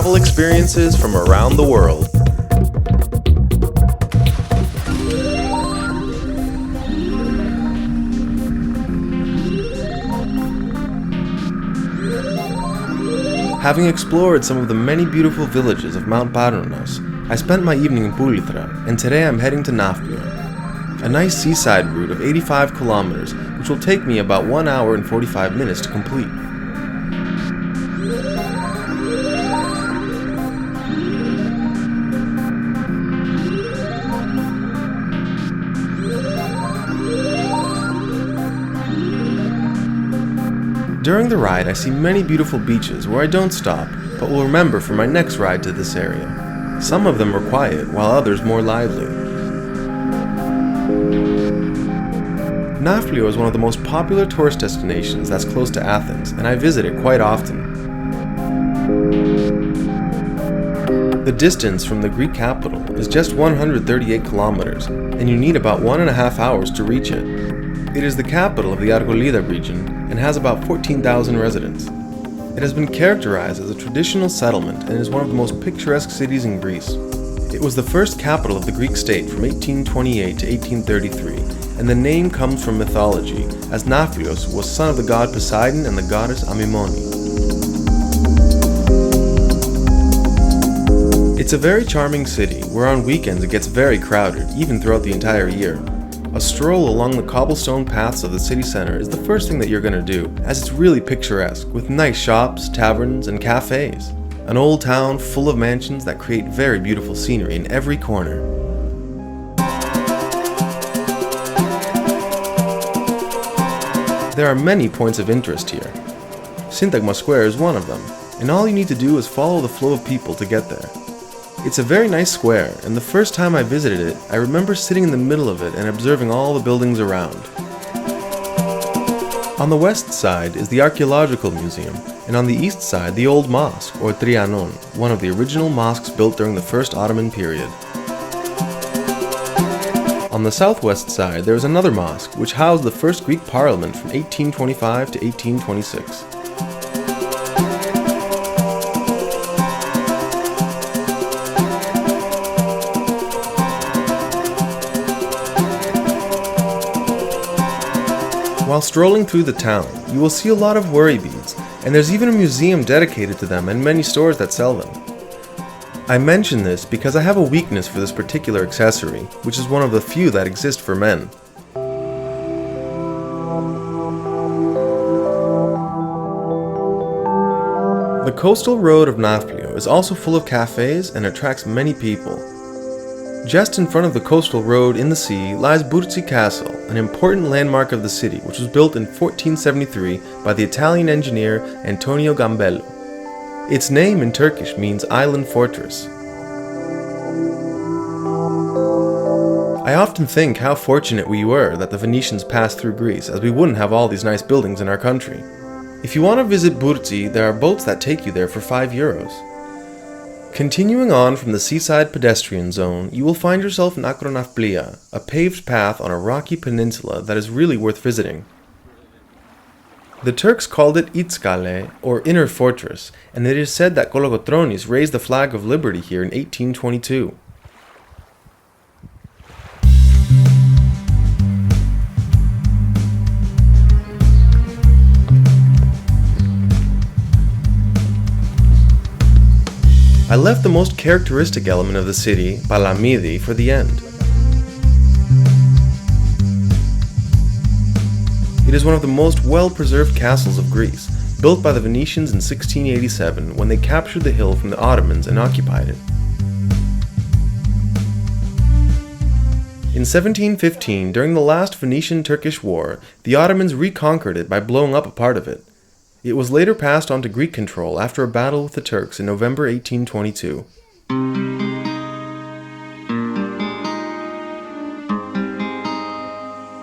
travel experiences from around the world. Having explored some of the many beautiful villages of Mount Parnos, I spent my evening in Pulitra, and today I'm heading to Nafplio, a nice seaside route of 85 kilometers, which will take me about 1 hour and 45 minutes to complete. During the ride, I see many beautiful beaches where I don't stop, but will remember for my next ride to this area. Some of them are quiet, while others more lively. Nafplio is one of the most popular tourist destinations that's close to Athens, and I visit it quite often. The distance from the Greek capital is just 138 kilometers, and you need about 1.5 hours to reach it. It is the capital of the Archaeological region and has about 14,000 residents. It has been characterized as a traditional settlement and is one of the most picturesque cities in Greece. It was the first capital of the Greek state from 1828 to 1833, and the name comes from mythology, as Nafplios was son of the god Poseidon and the goddess Amymone. It's a very charming city, where on weekends it gets very crowded, even throughout the entire year. A stroll along the cobblestone paths of the city center is the first thing that you're going to do, as it's really picturesque, with nice shops, taverns, and cafes. An old town full of mansions that create very beautiful scenery in every corner. There are many points of interest here. Syntagma Square is one of them, and all you need to do is follow the flow of people to get there. It's a very nice square, and the first time I visited it, I remember sitting in the middle of it and observing all the buildings around. On the west side is the Archaeological Museum, and on the east side the Old Mosque, or Trianon, one of the original mosques built during the First Ottoman period. On the southwest side there is another mosque, which housed the first Greek parliament from 1825 to 1826. While strolling through the town, you will see a lot of worry beads, and there's even a museum dedicated to them and many stores that sell them. I mention this because I have a weakness for this particular accessory, which is one of the few that exist for men. The coastal road of Nafplio is also full of cafes and attracts many people. Just in front of the coastal road in the sea lies Burzi Castle, an important landmark of the city, which was built in 1473 by the Italian engineer Antonio Gambello. Its name in Turkish means island fortress. I often think how fortunate we were that the Venetians passed through Greece, as we wouldn't have all these nice buildings in our country. If you want to visit Burzi, there are boats that take you there for €5. Continuing on from the seaside pedestrian zone, you will find yourself in Nafplio, a paved path on a rocky peninsula that is really worth visiting. The Turks called it Itskale, or Inner Fortress, and it is said that Kolokotronis raised the flag of liberty here in 1822. I left the most characteristic element of the city, Palamidi, for the end. It is one of the most well-preserved castles of Greece, built by the Venetians in 1687 when they captured the hill from the Ottomans and occupied it. In 1715, during the last Venetian-Turkish War, the Ottomans reconquered it by blowing up a part of it. It was later passed on to Greek control after a battle with the Turks in November 1822.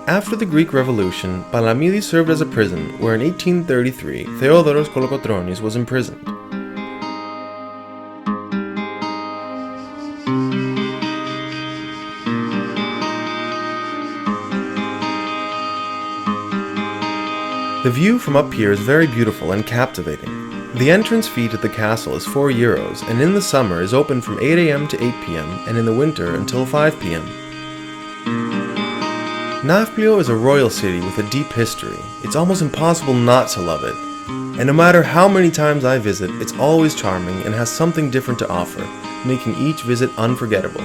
After the Greek Revolution, Palamidi served as a prison where in 1833 Theodoros Kolokotronis was imprisoned. The view from up here is very beautiful and captivating. The entrance fee to the castle is €4, and in the summer is open from 8 a.m. to 8 p.m. and in the winter until 5 p.m. Nafplio is a royal city with a deep history. It's almost impossible not to love it. And no matter how many times I visit, it's always charming and has something different to offer, making each visit unforgettable.